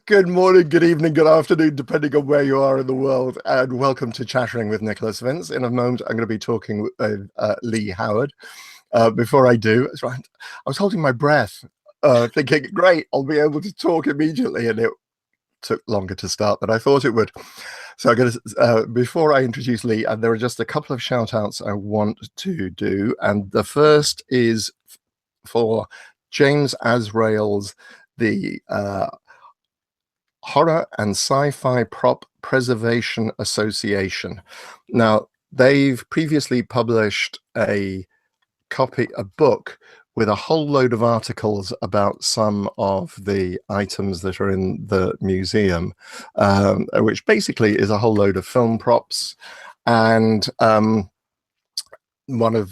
Good morning, good evening, good afternoon, depending on where you are in the world, and welcome to Chattering with Nicholas Vince. In a moment, I'm going to be talking with Lee Howard. Before I do, that's right, I was holding my breath, thinking, great, I'll be able to talk immediately, and it took longer to start than I thought it would. So I'm going to, before I introduce Lee, and there are just a couple of shout outs I want to do, and the first is for James Azrael's the Horror and Sci-Fi Prop Preservation Association. Now, they've previously published a book with a whole load of articles about some of the items that are in the museum, which basically is a whole load of film props. And one of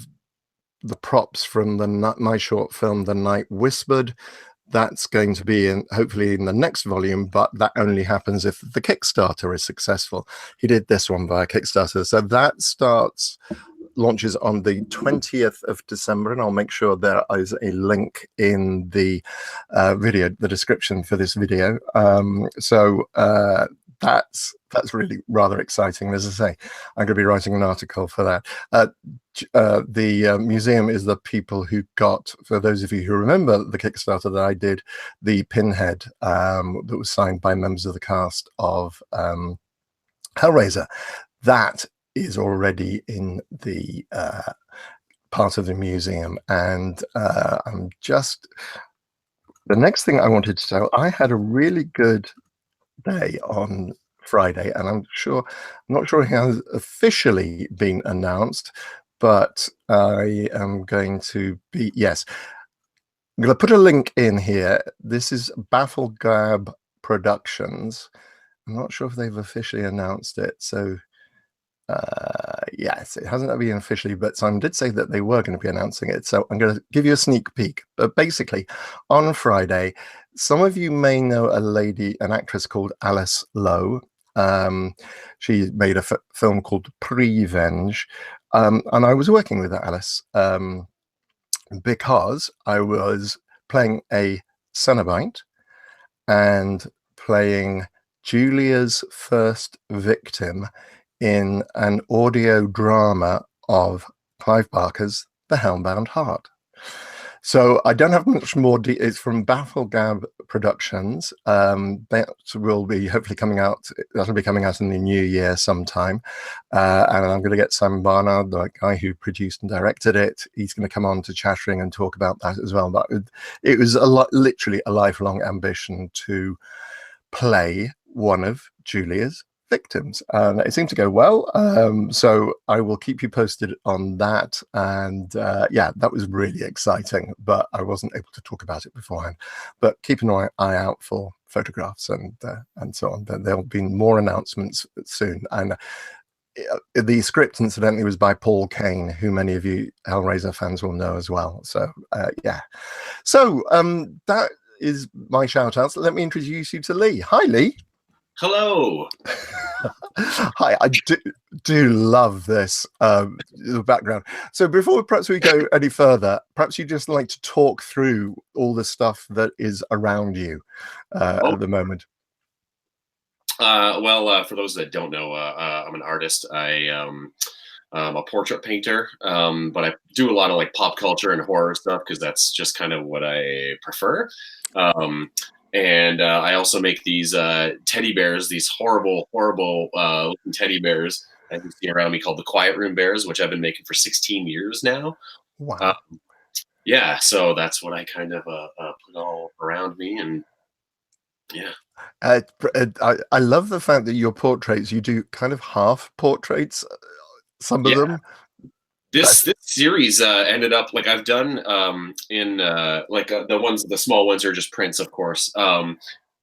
the props from my short film, The Night Whispered, that's going to be hopefully in the next volume, but that only happens if the Kickstarter is successful. He did this one via Kickstarter. So that launches on the 20th of December, and I'll make sure there is a link in the video, the description for this video. That's really rather exciting. As I say, I'm going to be writing an article for that. The museum is the people who got, for those of you who remember the Kickstarter that I did, the pinhead that was signed by members of the cast of Hellraiser. That is already in the part of the museum. And I'm just, the next thing I wanted to tell, I had a really good day on Friday, and I'm not sure it has officially been announced, but I am going to be, yes, I'm going to put a link in here. This is Bafflegab Productions. I'm not sure if they've officially announced it, so yes, it hasn't been officially, but Simon did say that they were going to be announcing it, so I'm going to give you a sneak peek. But basically, on Friday, some of you may know an actress called Alice Lowe. She made a film called Prevenge, and I was working with Alice because I was playing a Cenobite and playing Julia's first victim in an audio drama of Clive Barker's The Hellbound Heart. So I don't have much more. It's from Bafflegab Productions. That will be hopefully coming out. That'll be coming out in the new year sometime. And I'm going to get Simon Barnard, the guy who produced and directed it. He's going to come on to Chattering and talk about that as well. But it was literally a lifelong ambition to play one of Julia's victims, and it seemed to go well, so I will keep you posted on that. And yeah, that was really exciting, but I wasn't able to talk about it beforehand. But keep an eye out for photographs and so on. There'll be more announcements soon. And the script, incidentally, was by Paul Kane, who many of you Hellraiser fans will know as well. So yeah, so that is my shout outs. Let me introduce you to Lee. Hi, Lee. Hello. Hi, I do love this the background. So before perhaps we go any further, perhaps you'd just like to talk through all the stuff that is around you at the moment. Well, for those that don't know, I'm an artist. I'm a portrait painter, but I do a lot of like pop culture and horror stuff because that's just kind of what I prefer. And I also make these teddy bears, these horrible looking teddy bears that you see around me called the Quiet Room Bears, which I've been making for 16 years now. Wow. Yeah, so that's what I kind of put all around me, and yeah. I love the fact that your portraits, you do kind of half portraits, some of them. This series ended up like I've done in the small ones are just prints, of course.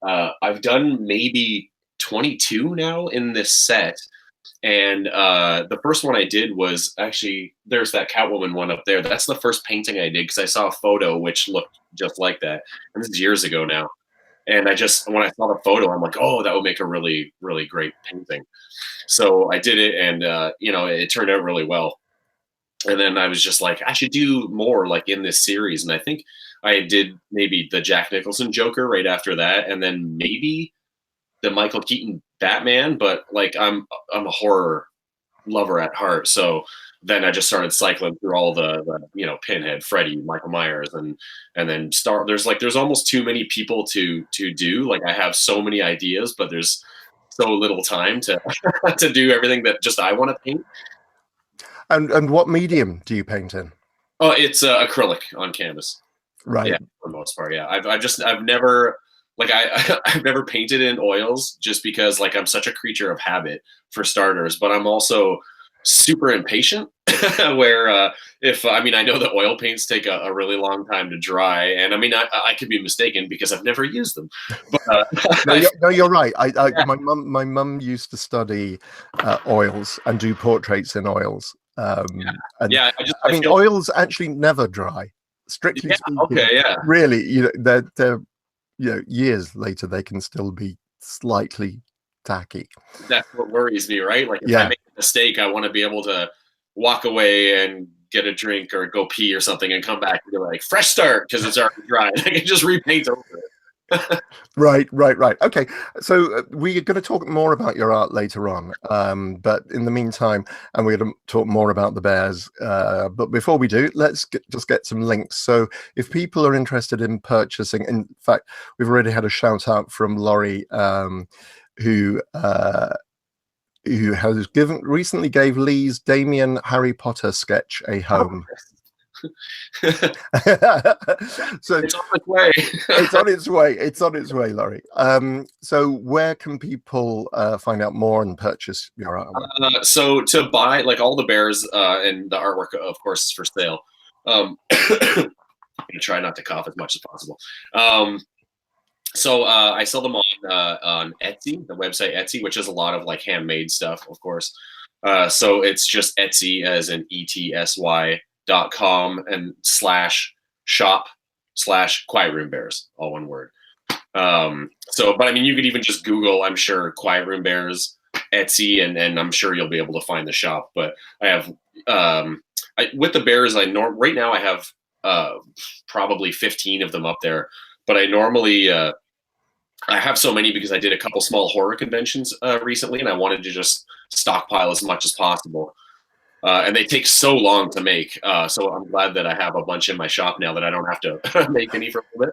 I've done maybe 22 now in this set, and the first one I did was actually there's that Catwoman one up there. That's the first painting I did because I saw a photo which looked just like that, and this is years ago now. And when I saw the photo, I'm like, oh, that would make a really, really great painting. So I did it, and it turned out really well. And then I was just like, I should do more like in this series. And I think I did maybe the Jack Nicholson Joker right after that, and then maybe the Michael Keaton Batman. But like I'm a horror lover at heart, so then I just started cycling through all the Pinhead, Freddy, Michael Myers, and then start. There's almost too many people to do. Like I have so many ideas, but there's so little time to to do everything that just I want to paint. And what medium do you paint in? Oh, it's acrylic on canvas. Right. Yeah, for the most part. Yeah, I've never like I've never painted in oils just because like I'm such a creature of habit for starters, but I'm also super impatient. Where if I mean I know that oil paints take a really long time to dry, and I mean I could be mistaken because I've never used them. But no, you're right. Yeah. My mum used to study oils and do portraits in oils. And yeah, I mean, oils actually never dry. Strictly speaking, okay, yeah, really, they're years later they can still be slightly tacky. That's what worries me, right? Like if I make a mistake, I want to be able to walk away and get a drink or go pee or something and come back and be like fresh start because it's already dry. I can just repaint over it. Right. Okay, so we're going to talk more about your art later on, but in the meantime, and we're going to talk more about the bears, but before we do, let's just get some links. So if people are interested in purchasing, in fact we've already had a shout out from Laurie, who has recently gave Lee's Damien Harry Potter sketch a home. So it's on its way. It's on its way, Laurie. So where can people find out more and purchase your artwork? So to buy like all the bears and the artwork, of course, is for sale. I'm gonna try not to cough as much as possible. So I sell them on Etsy, the website Etsy, which is a lot of like handmade stuff, of course. So it's just Etsy as in ETSY.com and /shop/Quiet Room Bears, all one word. But I mean, you could even just Google, I'm sure, Quiet Room Bears Etsy, and I'm sure you'll be able to find the shop. But I have with the bears, right now I have probably 15 of them up there. But I normally I have so many because I did a couple small horror conventions recently, and I wanted to just stockpile as much as possible. And they take so long to make. So I'm glad that I have a bunch in my shop now that I don't have to make any for a bit.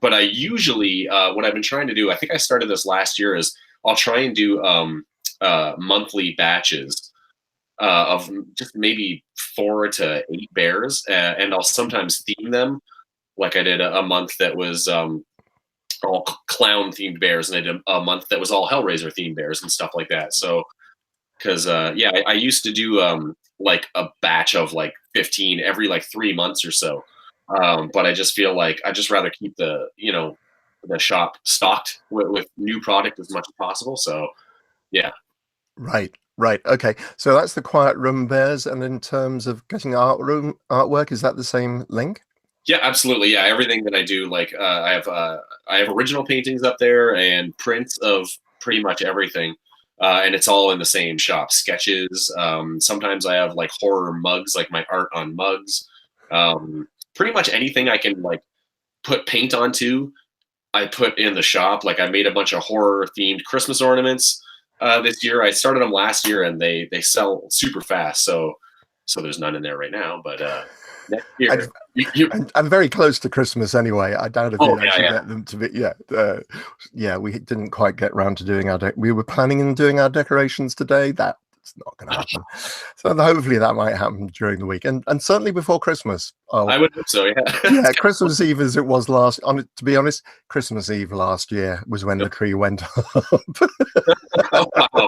But I usually, what I've been trying to do, I think I started this last year, is I'll try and do monthly batches of just maybe 4 to 8 bears. And I'll sometimes theme them. Like I did a month that was all clown themed bears, and I did a month that was all Hellraiser themed bears and stuff like that. So, because I used to do like a batch of like 15 every like 3 months or so, but I just feel like I just rather keep the shop stocked with new product as much as possible. So yeah. Right. Okay, so that's the Quiet Room Bears. And in terms of getting artwork, is that the same link? Yeah, absolutely. Yeah, everything that I do, like I have original paintings up there and prints of pretty much everything. And it's all in the same shop. Sketches. Sometimes I have like horror mugs, like my art on mugs. Pretty much anything I can like put paint onto, I put in the shop. Like I made a bunch of horror themed Christmas ornaments this year. I started them last year, and they sell super fast. So there's none in there right now, but next year. I'm very close to Christmas anyway. I doubt if you'd actually get them to be. We didn't quite get around to doing we were planning on doing our decorations today. That's not going to happen. So hopefully that might happen during the week, and certainly before Christmas. I would hope so. Yeah, Christmas Eve as it was last. To be honest, Christmas Eve last year was when the tree went up. Oh, wow.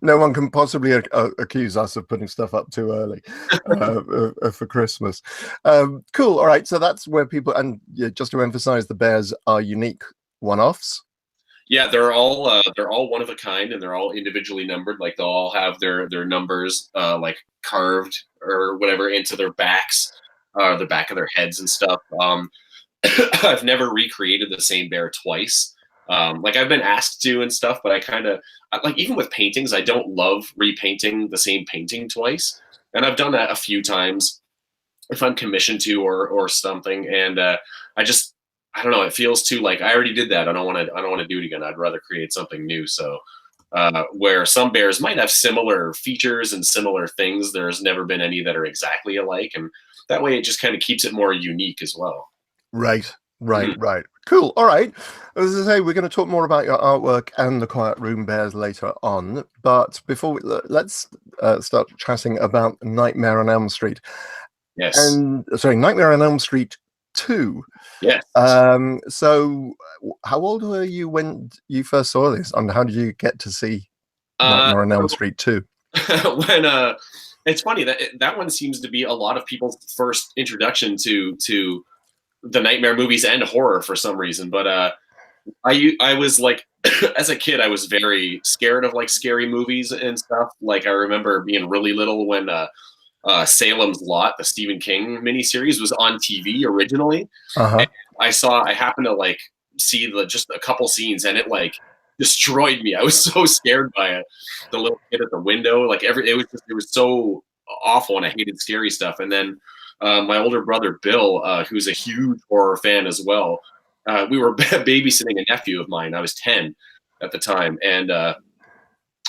No one can possibly accuse us of putting stuff up too early for Christmas. Cool. All right. So that's where people, and just to emphasize, the bears are unique one-offs. Yeah, they're all one of a kind, and they're all individually numbered. Like they'll all have their numbers like carved or whatever into their backs, the back of their heads and stuff. I've never recreated the same bear twice. Like I've been asked to and stuff, but I kind of like, even with paintings, I don't love repainting the same painting twice. and I've done that a few times if I'm commissioned to or something. And I don't know. It feels too like I already did that. I don't want to do it again. I'd rather create something new. So where some bears might have similar features and similar things, there's never been any that are exactly alike, and that way it just kind of keeps it more unique as well. Right. Right. Cool. All right. As I say, we're going to talk more about your artwork and the Quiet Room Bears later on. But before let's start chatting about Nightmare on Elm Street. Yes. And sorry, Nightmare on Elm Street 2. Yes. So how old were you when you first saw this, and how did you get to see Nightmare on Elm Street 2? When it's funny that one seems to be a lot of people's first introduction to the nightmare movies and horror for some reason. But I was like, as a kid, I was very scared of like scary movies and stuff. Like I remember being really little when Salem's Lot, the Stephen King miniseries, was on TV originally. And I happened to like see just a couple scenes, and it like destroyed me. I was so scared by it. The little kid at the window, like it was so awful, and I hated scary stuff. And then my older brother Bill, who's a huge horror fan as well, we were babysitting a nephew of mine. I was 10 at the time, and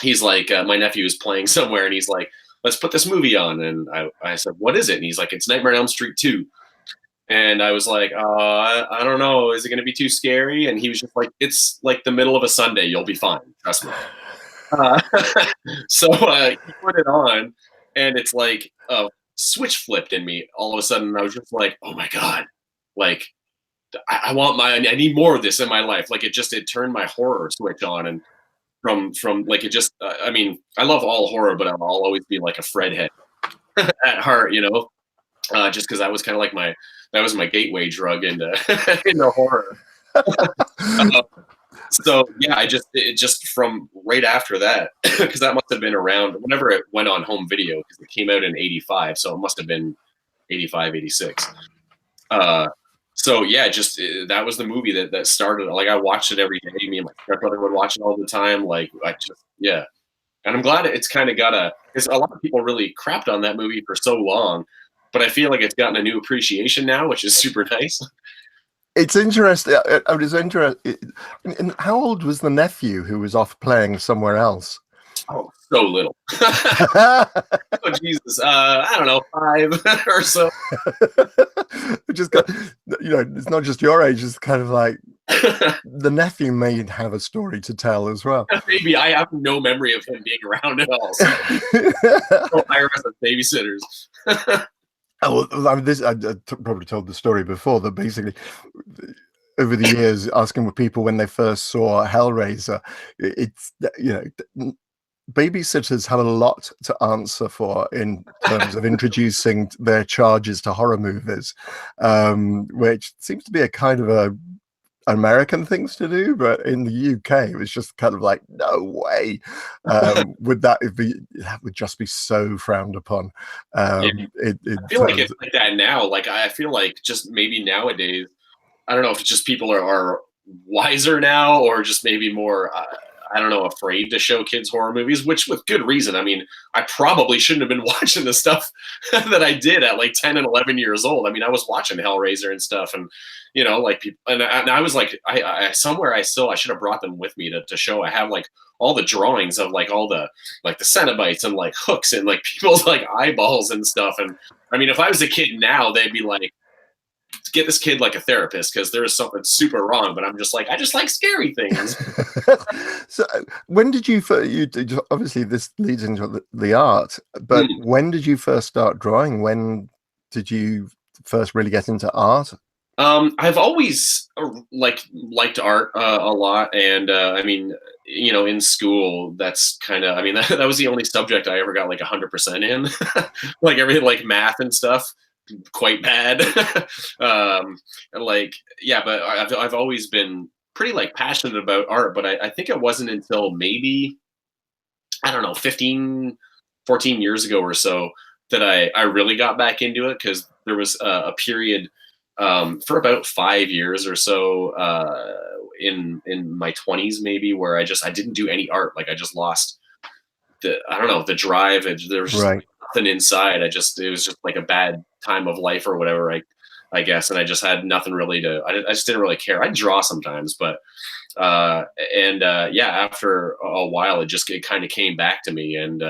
he's like, my nephew is playing somewhere, and he's like, let's put this movie on. And I said, what is it? And he's like, it's Nightmare on Elm Street 2. And I was like, I don't know. Is it going to be too scary? And he was just like, it's like the middle of a Sunday. You'll be fine. Trust me. So he put it on, and it's like a switch flipped in me all of a sudden. I was just like, oh my God. Like, I need more of this in my life. Like it turned my horror switch on. And from like it just I mean, I love all horror, but I'll always be like a Fred head at heart, just because that was kind of like my gateway drug into into horror. So yeah, it just from right after that, because that must have been around whenever it went on home video, because it came out in 85, so it must have been 85, 86. So yeah, that was the movie that started. Like I watched it every day. Me and my stepbrother would watch it all the time. Like yeah. And I'm glad it's kind of because a lot of people really crapped on that movie for so long, but I feel like it's gotten a new appreciation now, which is super nice. It's interesting. I was interested. And how old was the nephew who was off playing somewhere else? Oh, so little. Oh Jesus! I don't know, 5 or so. Just it's not just your age. It's kind of like the nephew may have a story to tell as well. Maybe I have no memory of him being around at all. So no IRS as babysitters. I probably told the story before that basically over the years, asking people when they first saw Hellraiser, it's babysitters have a lot to answer for in terms of introducing their charges to horror movies, which seems to be a kind of a American things to do, but in the UK it was just kind of like, no way. That would just be so frowned upon. I feel like it's like that now. Like I feel like just maybe nowadays, I don't know if it's just people are wiser now, or just maybe more I don't know, afraid to show kids horror movies, which with good reason. I mean, I probably shouldn't have been watching the stuff that I did at like 10 and 11 years old. I mean, I was watching Hellraiser and stuff, and like people, and I was like, I somewhere I should have brought them with me to show. I have like all the drawings of like all the like the Cenobites and like hooks and like people's like eyeballs and stuff. And I mean, if I was a kid now, they'd be like, get this kid like a therapist because there's something super wrong. But I'm just like, I just like scary things. So when did you obviously this leads into the art, but when did you first start drawing? When did you first really get into art? I've always liked art a lot, and I mean, in school, that's kind of, I mean, that was the only subject I ever got like 100% in, like everything like math and stuff, quite bad. And like, yeah, but I've always been pretty like passionate about art, but I think it wasn't until maybe, I don't know, 15, 14 years ago or so that I really got back into it, because there was a period for about 5 years or so in my 20s maybe, where I didn't do any art. Like I just lost the drive. There was just nothing inside. It was just like a bad time of life or whatever. I guess, and I just had nothing really I just didn't really care. I draw sometimes, but yeah, after a while, it kind of came back to me, and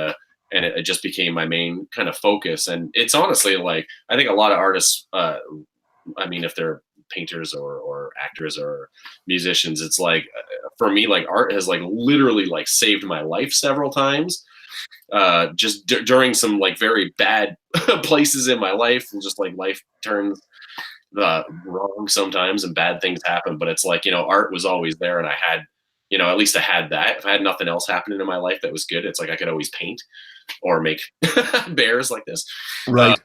it just became my main kind of focus. And it's honestly like, I think a lot of artists, I mean, if they're painters or actors or musicians, it's like, for me, like art has like literally like saved my life several times. Just during some like very bad places in my life, and just like life turns wrong sometimes and bad things happen. But it's like, art was always there, and I had, at least I had that. If I had nothing else happening in my life that was good, it's like I could always paint or make bears like this. Right.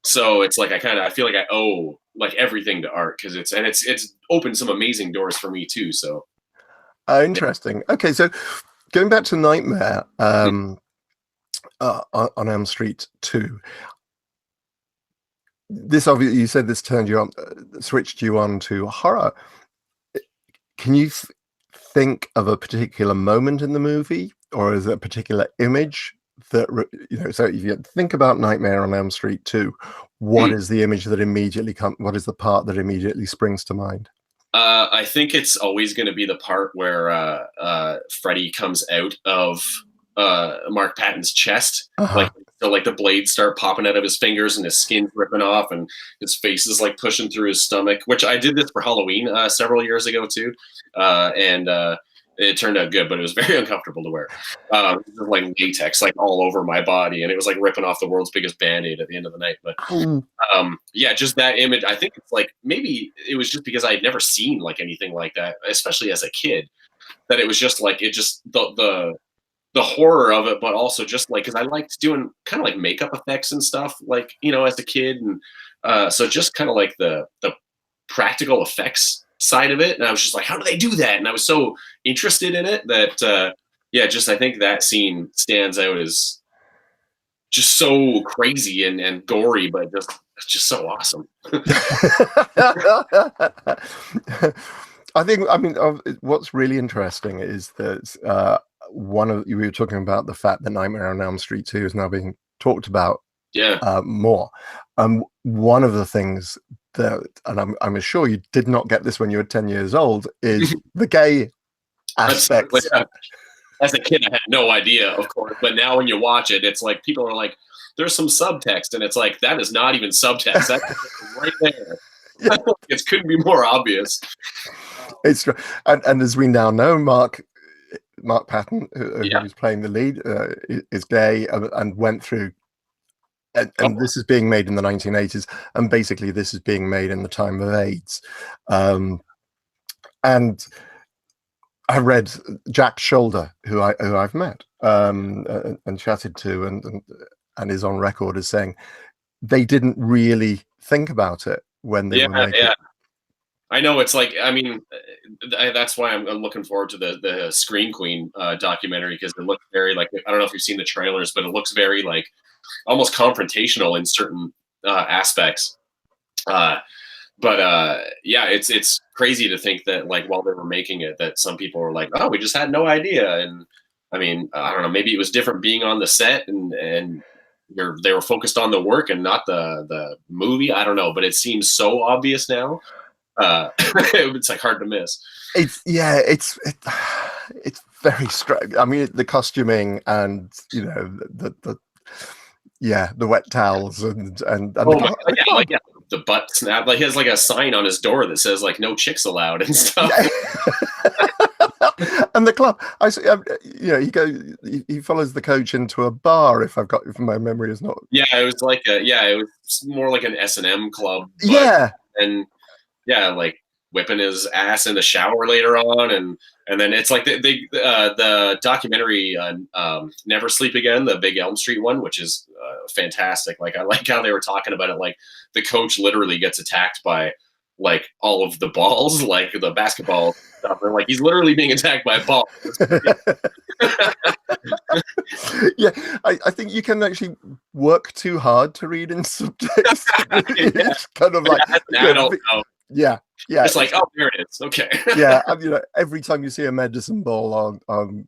So it's like I feel like I owe like everything to art, because it's opened some amazing doors for me too. So interesting. Okay, so going back to Nightmare on Elm Street 2. This obviously, you said this turned you on, switched you on to horror. Can you think of a particular moment in the movie, or is it a particular image that, so if you think about Nightmare on Elm Street 2, what is the image that immediately what is the part that immediately springs to mind? I think it's always going to be the part where Freddy comes out of Mark Patton's chest, like the blades start popping out of his fingers and his skin's ripping off and his face is like pushing through his stomach, which I did this for Halloween several years ago too. And it turned out good, but it was very uncomfortable to wear. Like latex, like all over my body. And it was like ripping off the world's biggest Band-Aid at the end of the night. But yeah, just that image. I think it's like, maybe it was just because I had never seen like anything like that, especially as a kid, that it was just like, the horror of it, but also just like, because I liked doing kind of like makeup effects and stuff, like, as a kid. And so just kind of like the practical effects side of it. And I was just like, how do they do that? And I was so interested in it that, yeah, just, I think that scene stands out as just so crazy and gory, but just so awesome. I mean, what's really interesting is that, we were talking about the fact that Nightmare on Elm Street 2 is now being talked about more. One of the things that, and I'm sure you did not get this when you were 10 years old, is the gay aspects. As a kid, I had no idea, of course, but now when you watch it, it's like people are like, there's some subtext, and it's like, that is not even subtext. That's right there. Yeah. It couldn't be more obvious. It's and as we now know, Mark Patton, who's playing the lead, is gay and went through, and this is being made in the 1980s, and basically this is being made in the time of AIDS. And I read Jack Shoulder, who I've met and chatted to, and is on record as saying they didn't really think about it when they were making it. I know, it's like, I mean, that's why I'm looking forward to the Scream Queen documentary, because it looks very like, I don't know if you've seen the trailers, but it looks very like almost confrontational in certain aspects. But yeah, it's crazy to think that like while they were making it, that some people were like, oh, we just had no idea. And I mean, I don't know, maybe it was different being on the set and they were focused on the work and not the movie. I don't know, but it seems so obvious now. It's like hard to miss. It's very strange. I mean, the costuming and the wet towels and the butt snap. Like he has like a sign on his door that says like no chicks allowed and stuff. And the club, he follows the coach into a bar. If my memory is not. Yeah, it was like it was more like an S&M club. And yeah, like whipping his ass in the shower later on, and then it's like the documentary Never Sleep Again, the Big Elm Street one, which is fantastic. Like I like how they were talking about it. Like the coach literally gets attacked by like all of the balls, like the basketball stuff. And like he's literally being attacked by a ball. Yeah, I think you can actually work too hard to read in subtext. It's kind of like I don't know. Yeah. It's like, oh, there it is. Okay. Yeah, and, every time you see a medicine ball on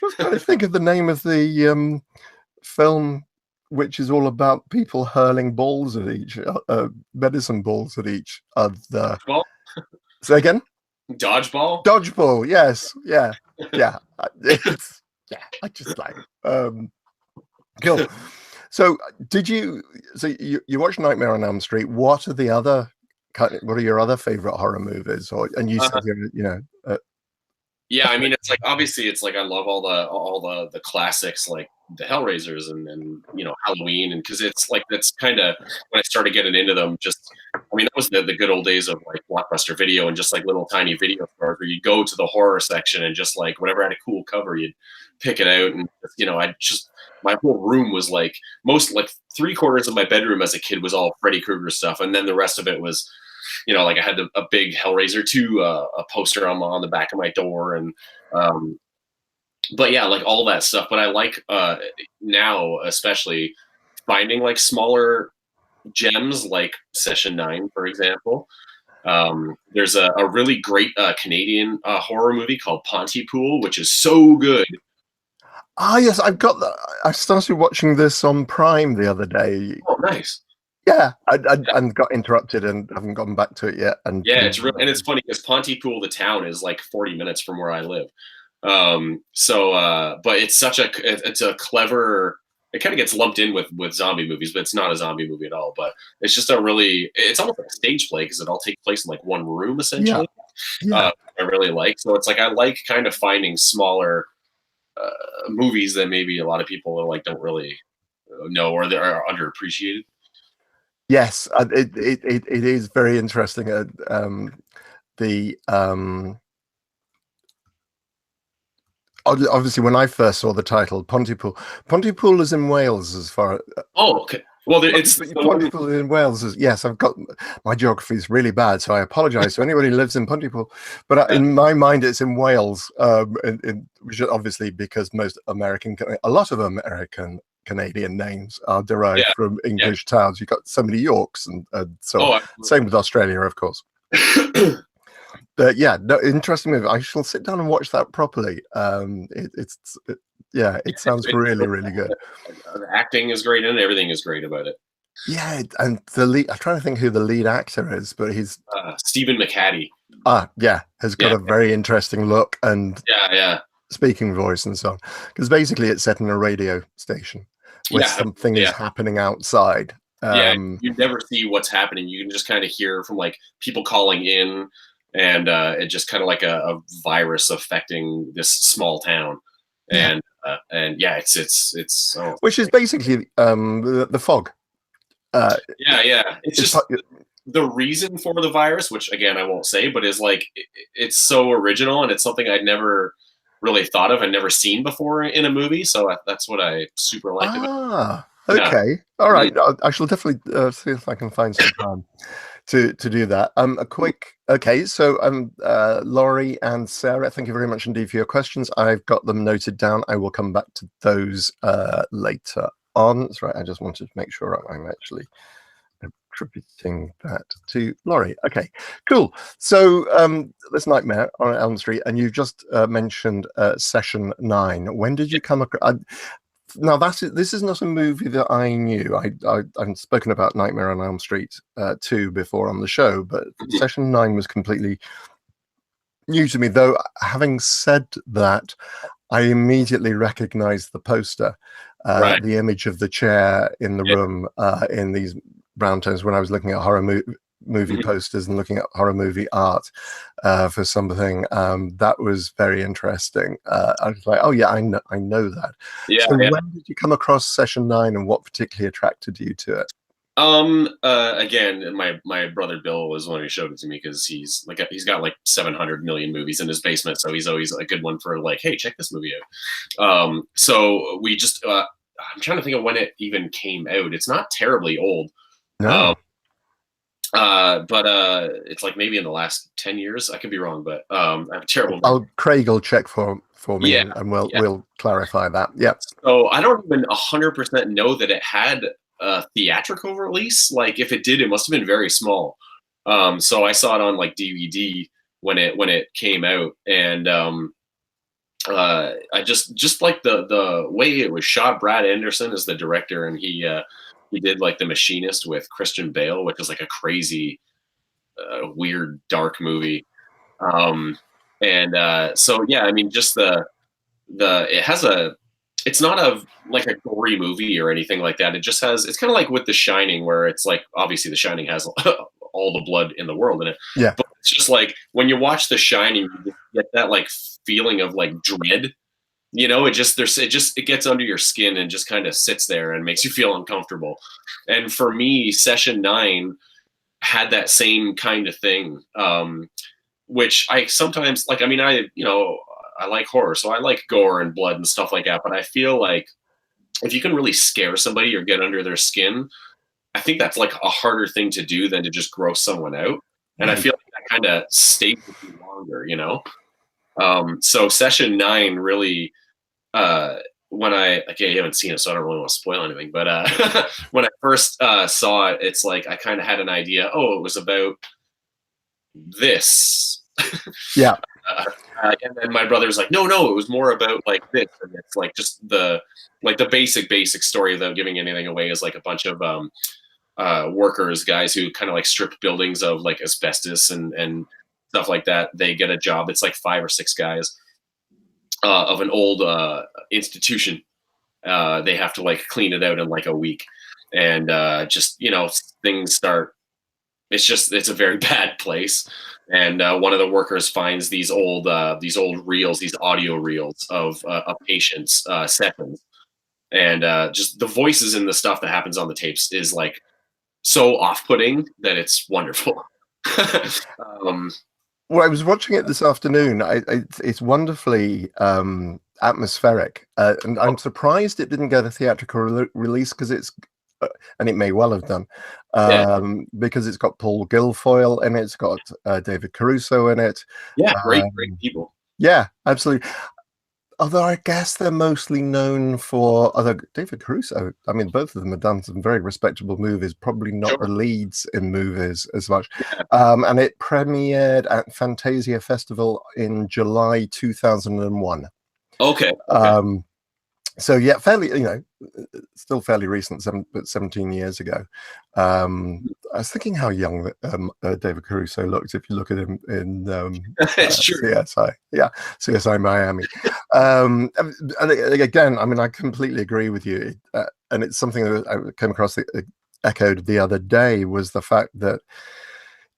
just trying to think of the name of the film which is all about people hurling balls at medicine balls at each other. Dodgeball? Say again? Dodgeball? Dodgeball, yes. Yeah. Yeah. It's, yeah, I just like, cool. So you watched Nightmare on Elm Street. What are your other favorite horror movies? And you said, yeah, I mean, it's like obviously it's like I love all the classics like the Hellraisers and Halloween, and because it's like that's kind of when I started getting into them. Just I mean that was the good old days of like Blockbuster Video and just like little tiny video stores where you go to the horror section and just like whatever had a cool cover you'd pick it out, and I just my whole room was like like 3/4 of my bedroom as a kid was all Freddy Krueger stuff, and then the rest of it was like I had a big Hellraiser 2 a poster on the back of my door, and but yeah, like all that stuff. But I like now especially finding like smaller gems like Session 9, for example. There's a really great Canadian horror movie called Pontypool, which is so good. Ah, yes, I've got that. I started watching this on Prime the other day. Oh, nice. Yeah, I got interrupted and haven't gotten back to it yet. And yeah, it's real, and it's funny because Pontypool, the town, is like 40 minutes from where I live. But it's it's a clever. It kind of gets lumped in with zombie movies, but it's not a zombie movie at all. But it's just it's almost like a stage play because it all takes place in like one room essentially. Yeah. I really like. So it's like I like kind of finding smaller movies that maybe a lot of people are like don't really know or they are underappreciated. Yes, it is very interesting. Obviously, when I first saw the title, Pontypool is in Wales, as far. Oh, okay. Well, it's Pontypool in Wales. Yes, I've got my geography is really bad, so I apologise to anybody who lives in Pontypool. But in my mind, it's in Wales, which is obviously because a lot of American Canadian names are derived from English towns. You've got so many Yorks and so same with Australia, of course. But yeah, no, interesting movie. I shall sit down and watch that properly. It sounds really, really good. The acting is great and everything is great about it. Yeah, and the lead, I'm trying to think who the lead actor is, but he's Stephen McHattie. Has got a very interesting look and speaking voice and so on. Because basically it's set in a radio station where something is happening outside. You never see what's happening. You can just kind of hear from like people calling in, and it just kind of like a virus affecting this small town. And it's which is basically the fog. It's just the reason for the virus, which again I won't say, but is like it's so original and it's something I'd never really thought of and never seen before in a movie. So that's what I super liked about it. Okay. All right. I shall definitely see if I can find some time to do that. So Laurie and Sarah, thank you very much indeed for your questions. I've got them noted down. I will come back to those later on. That's right. I just wanted to make sure I'm actually attributing that to Laurie. Okay, cool. So this Nightmare on Elm Street, and you've just mentioned Session 9. When did you come across? Now this is not a movie that I knew. I've spoken about Nightmare on Elm Street 2 before on the show, but Session 9 was completely new to me. Though having said that, I immediately recognized the poster, the image of the chair in the room in these brown tones when I was looking at horror movie posters and looking at horror movie art for something that was very interesting. I was like, oh yeah, I know that. When did you come across Session 9 and what particularly attracted you to it? Again, my brother Bill was the one who showed it to me because he's got like 700 million movies in his basement, so he's always a good one for like, hey, check this movie out. So we just I'm trying to think of when it even came out. It's not terribly old. No. But it's like maybe in the last 10 years. I could be wrong, but I'm terrible. Craig will check for me, and we'll clarify that. Yeah. So I don't even 100% know that it had a theatrical release. Like if it did, it must have been very small. So I saw it on like DVD when it came out, and I just like the way it was shot. Brad Anderson is the director, and he did like The Machinist with Christian Bale, which is like a crazy, weird, dark movie. And so yeah, I mean, just the it has a it's not a like a gory movie or anything like that. It just has it's kind of like with The Shining, where it's like obviously The Shining has all the blood in the world in it, Yeah. but it's just like when you watch The Shining, you just get that like feeling of like dread. You know, it gets under your skin and just kind of sits there and makes you feel uncomfortable. And for me, Session 9 had that same kind of thing. Which I sometimes like. I mean, I like horror, so I like gore and blood and stuff like that. But I feel like if you can really scare somebody or get under their skin, I think that's like a harder thing to do than to just gross someone out. And I Right. feel like that kind of stays with you longer, you know. So Session 9 really, when I okay, you haven't seen it, so I don't really want to spoil anything. But when I first saw it, it's like I kind of had an idea. Oh, it was about this. Yeah. And then my brother's like, no, it was more about like this, and it's like just the basic story without giving anything away is like a bunch of workers, guys who kind of like strip buildings of like asbestos and stuff like that. They get a job. It's like 5 or 6 guys of an old institution. They have to like clean it out in like a week, and just things start. It's a very bad place, and one of the workers finds these old reels, these audio reels of a patient's sessions, and just the voices and the stuff that happens on the tapes is like so off-putting that it's wonderful. um, Well, I was watching it this afternoon. It's wonderfully atmospheric, and I'm surprised it didn't get a theatrical release because and it may well have done, yeah, because it's got Paul Guilfoyle in it, it's got David Caruso in it. yeah, great Um, people. yeah, absolutely. Although I guess they're mostly known for, although David Caruso, I mean, both of them have done some very respectable movies, probably not the Sure. leads in movies as much. Yeah. And it premiered at Fantasia Festival in July 2001. Okay. Okay. Um, so yeah, fairly, still fairly recent, but 17 years ago. I was thinking how young David Caruso looks if you look at him in It's true. CSI. Yeah, CSI Miami. And again, I mean, I completely agree with you. And it's something that I came across echoed the other day was the fact that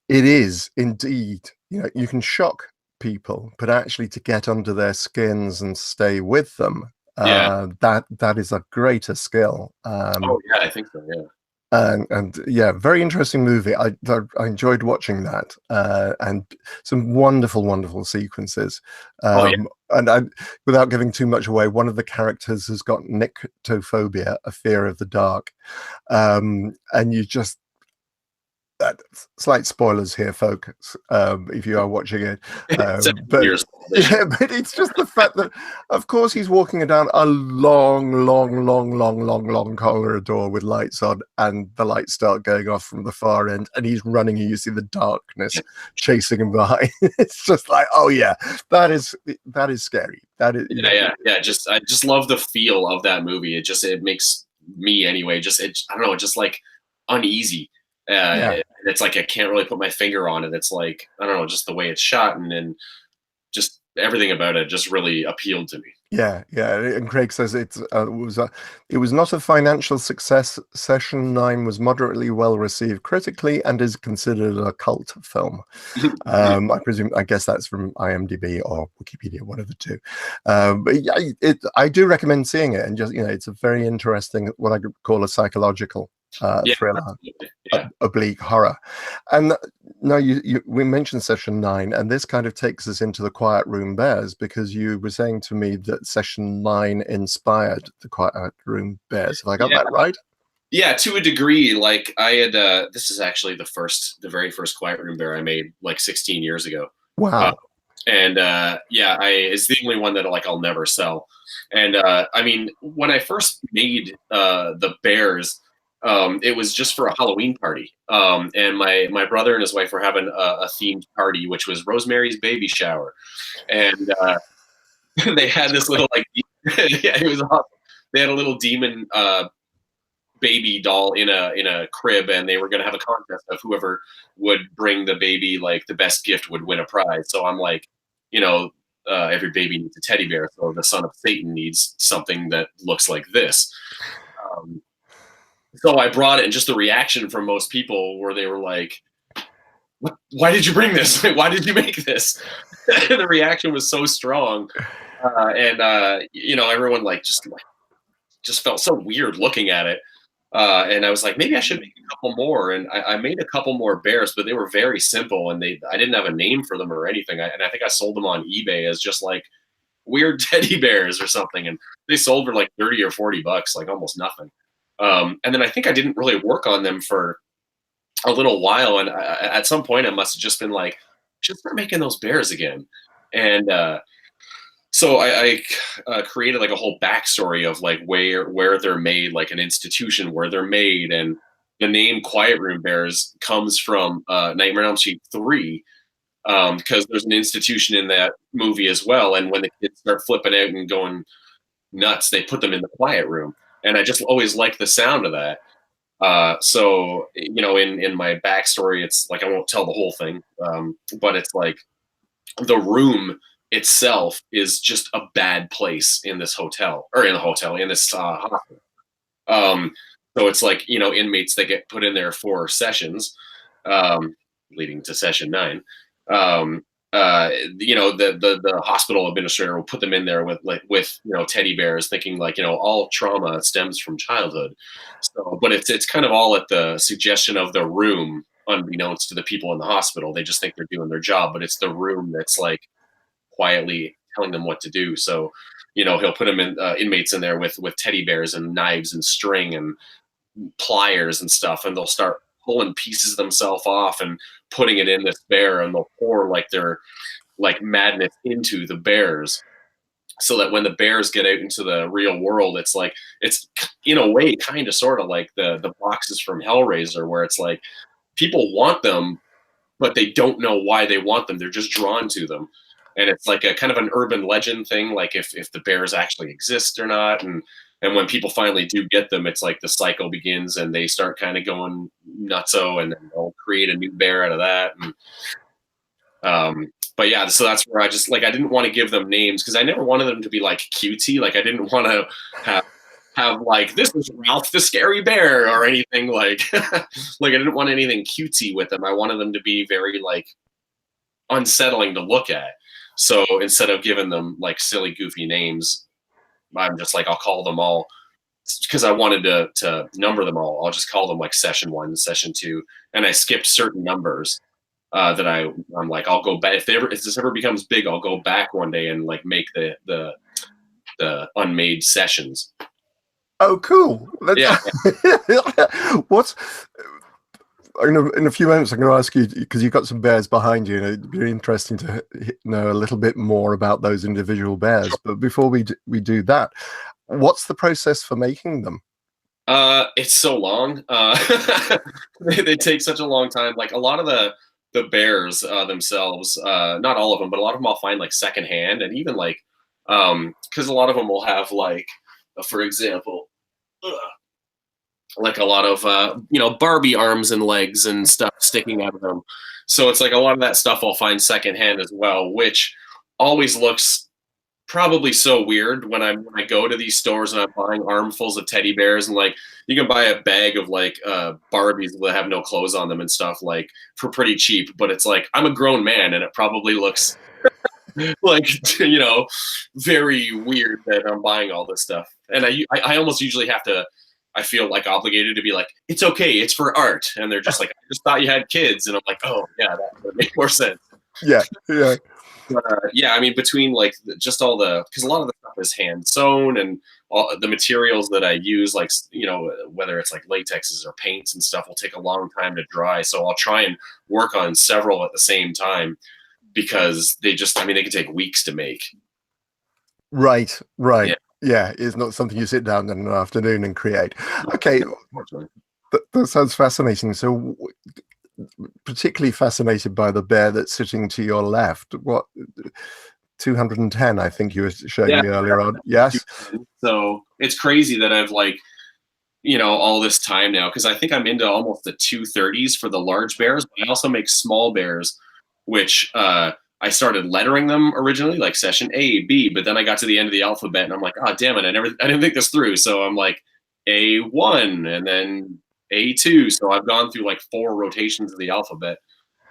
it is indeed, you can shock people, but actually to get under their skins and stay with them, Yeah. that is a greater skill. Oh yeah, I think so. Yeah. And yeah, very interesting movie. I enjoyed watching that, and some wonderful sequences. Oh yeah. And without giving too much away, one of the characters has got nyctophobia, a fear of the dark, and you just slight spoilers here, folks, if you are watching it. But Years. yeah, but it's just the fact that, of course, he's walking down a long corridor with lights on, and the lights start going off from the far end, and he's running, and you see the darkness chasing him behind. It's just like, oh yeah, that is scary. That is, Yeah. I just love the feel of that movie. It makes me anyway. I don't know, just like uneasy. Yeah. It's like I can't really put my finger on it. It's like I don't know, just the way it's shot and just everything about it just really appealed to me. Yeah. And Craig says it was not a financial success. Session 9 was moderately well received critically and is considered a cult film. I guess that's from IMDb or Wikipedia, one of the two. But yeah, I do recommend seeing it, and just it's a very interesting, what I could call a psychological thriller, Yeah. oblique horror. And now we mentioned Session 9, and this kind of takes us into the Quiet Room Bears, because you were saying to me that Session 9 inspired the Quiet Room Bears. Have I got that right? Yeah, to a degree. Like I had, this is actually the very first Quiet Room Bear I made like 16 years ago. Wow. And it's the only one that like I'll never sell. And I mean, when I first made the bears, it was just for a Halloween party. And my brother and his wife were having a themed party, which was Rosemary's Baby Shower. And they had this little like yeah, it was awesome. They had a little demon baby doll in a crib, and they were going to have a contest of whoever would bring the baby like the best gift would win a prize. So I'm like, you know, every baby needs a teddy bear, so the son of Satan needs something that looks like this. Um, so I brought it, and just the reaction from most people where they were like, what, why did you bring this? Why did you make this? The reaction was so strong, and you know, everyone just felt so weird looking at it. And I was like, maybe I should make a couple more. And I made a couple more bears, but they were very simple, and I didn't have a name for them or anything. And I think I sold them on eBay as just like weird teddy bears or something, and they sold for like 30 or 40 bucks, like almost nothing. And then I think I didn't really work on them for a little while, and at some point I must have just been like, just start making those bears again. And so I created like a whole backstory of like where they're made, like an institution where they're made, and the name Quiet Room Bears comes from Nightmare on Elm Street 3, because there's an institution in that movie as well. And when the kids start flipping out and going nuts, they put them in the quiet room, and I just always liked the sound of that. So you know, in my backstory, it's like I won't tell the whole thing, but it's like the room itself is just a bad place in this hotel, or in the hotel, in this hospital. Um, so it's like, you know, inmates that get put in there for sessions, leading to session 9. You know, the hospital administrator will put them in there with you know, teddy bears, thinking like, you know, all trauma stems from childhood. So, but it's kind of all at the suggestion of the room, unbeknownst to the people in the hospital. They just think they're doing their job, but it's the room that's like quietly telling them what to do. So, you know, he'll put them in inmates in there with teddy bears and knives and string and pliers and stuff, and they'll start pulling pieces of themselves off and putting it in this bear, and they'll pour like their like madness into the bears, so that when the bears get out into the real world, it's like, it's in a way kind of sort of like the boxes from Hellraiser, where it's like people want them, but they don't know why they want them. They're just drawn to them. And it's like a kind of an urban legend thing, like if the bears actually exist or not. And when people finally do get them, it's like the cycle begins, and they start kind of going nutso, and then they'll create a new bear out of that. And but yeah, so that's where I just like, I didn't want to give them names because I never wanted them to be like cutesy. Like I didn't want to have like, this is Ralph the Scary Bear or anything like like I didn't want anything cutesy with them. I wanted them to be very like unsettling to look at. So instead of giving them like silly, goofy names, I'm just like, I'll call them all, because I wanted to number them all. I'll just call them like session 1, session 2, and I skipped certain numbers that I'm like, I'll go back if this ever becomes big. I'll go back one day and like make the unmade sessions. Oh, cool! Yeah. What's in a few moments, I'm going to ask you, because you've got some bears behind you, and it'd be interesting to know a little bit more about those individual bears. Sure. But before we do that, what's the process for making them? It's so long. They take such a long time. Like a lot of the bears themselves, not all of them, but a lot of them I'll find like secondhand, and even like because a lot of them will have like, for example, like a lot of you know, Barbie arms and legs and stuff sticking out of them. So it's like a lot of that stuff I'll find secondhand as well, which always looks probably so weird when I go to these stores and I'm buying armfuls of teddy bears, and like you can buy a bag of like Barbies that have no clothes on them and stuff like for pretty cheap, but it's like, I'm a grown man and it probably looks like, you know, very weird that I'm buying all this stuff. And I almost usually have to, I feel like obligated to be like, it's okay, it's for art. And they're just like, I just thought you had kids. And I'm like, oh yeah, that would make more sense. Yeah. But, yeah, I mean, between like just all because a lot of the stuff is hand sewn, and all the materials that I use, like, you know, whether it's like latexes or paints and stuff, will take a long time to dry. So I'll try and work on several at the same time, because they can take weeks to make. Right. Yeah, it's not something you sit down in an afternoon and create. Okay, that sounds fascinating. So, particularly fascinated by the bear that's sitting to your left. 210, I think you were showing Yeah. me earlier on. Yes. So it's crazy that I've like, all this time now, because I think I'm into almost the 230s for the large bears. But I also make small bears, which I started lettering them originally, like session A, B, but then I got to the end of the alphabet and I'm like, oh damn it, I didn't think this through. So I'm like A1 and then A2. So I've gone through like 4 rotations of the alphabet.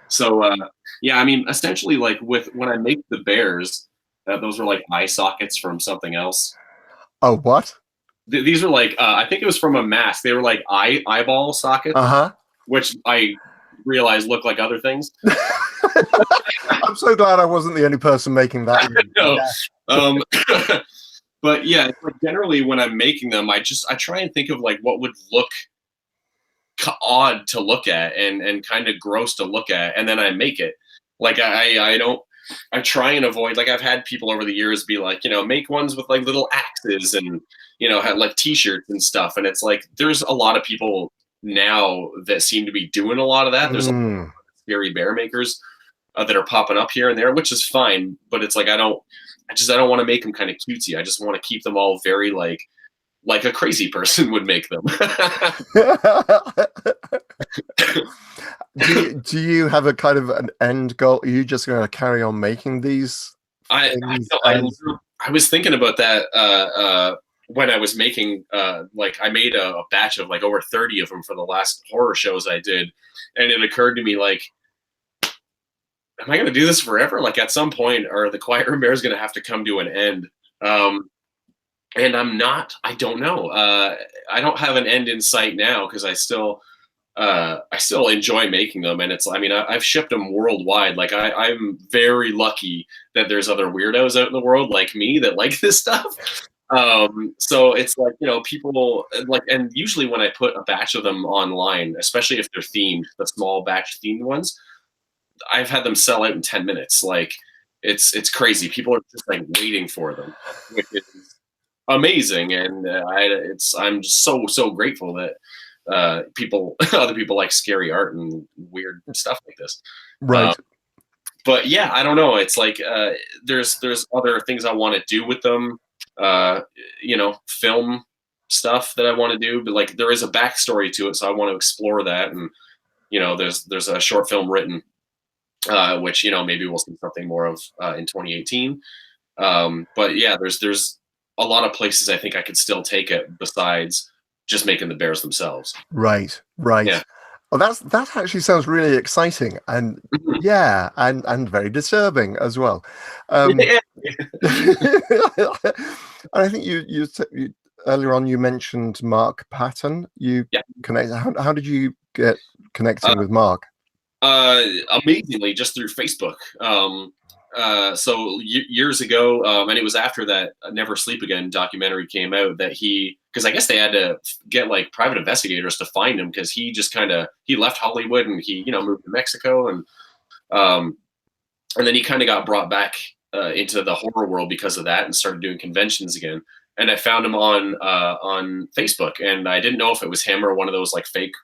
So yeah, I mean, essentially, like when I make the bears, those are like eye sockets from something else. Oh, what? These are like I think it was from a mask. They were like eyeball sockets, Uh-huh. which I realized look like other things. I'm so glad I wasn't the only person making that. No. But yeah, it's like generally when I'm making them, I try and think of like what would look odd to look at and kind of gross to look at, and then I make it. Like I try and avoid, like I've had people over the years be like, make ones with like little axes and had like t-shirts and stuff, and it's like there's a lot of people now that seem to be doing a lot of that. There's a lot of scary bear makers that are popping up here and there, which is fine, but it's like I don't want to make them kind of cutesy. I just want to keep them all very like a crazy person would make them. do you have a kind of an end goal? Are you just going to carry on making these? I was thinking about that when I was making like I made a batch of like over 30 of them for the last horror shows I did, and it occurred to me like, am I going to do this forever? Like at some point, are the Quiet Room Bears going to have to come to an end? And I don't know. I don't have an end in sight now because I still enjoy making them. And I've shipped them worldwide. Like I'm very lucky that there's other weirdos out in the world like me that like this stuff. So it's like, people like, and usually when I put a batch of them online, especially if they're themed, the small batch themed ones, I've had them sell out in 10 minutes. Like it's crazy. People are just like waiting for them, which is amazing. And I'm just so grateful that other people like scary art and weird stuff like this. Right. But yeah, I don't know. It's like there's other things I want to do with them. Film stuff that I want to do, but like there is a backstory to it, so I want to explore that. And there's a short film written, which maybe we'll see something more of in 2018. But yeah, there's a lot of places I think I could still take it besides just making the bears themselves. Right. Yeah. Well, that actually sounds really exciting, and yeah, and very disturbing as well. And I think you earlier on you mentioned Mark Patton. How did you get connecting with Mark? Amazingly, just through Facebook. So years ago, and it was after that Never Sleep Again documentary came out that because I guess they had to get like private investigators to find him, because he just he left Hollywood and he moved to Mexico, and then he kind of got brought back into the horror world because of that and started doing conventions again. And I found him on Facebook, and I didn't know if it was him or one of those like fake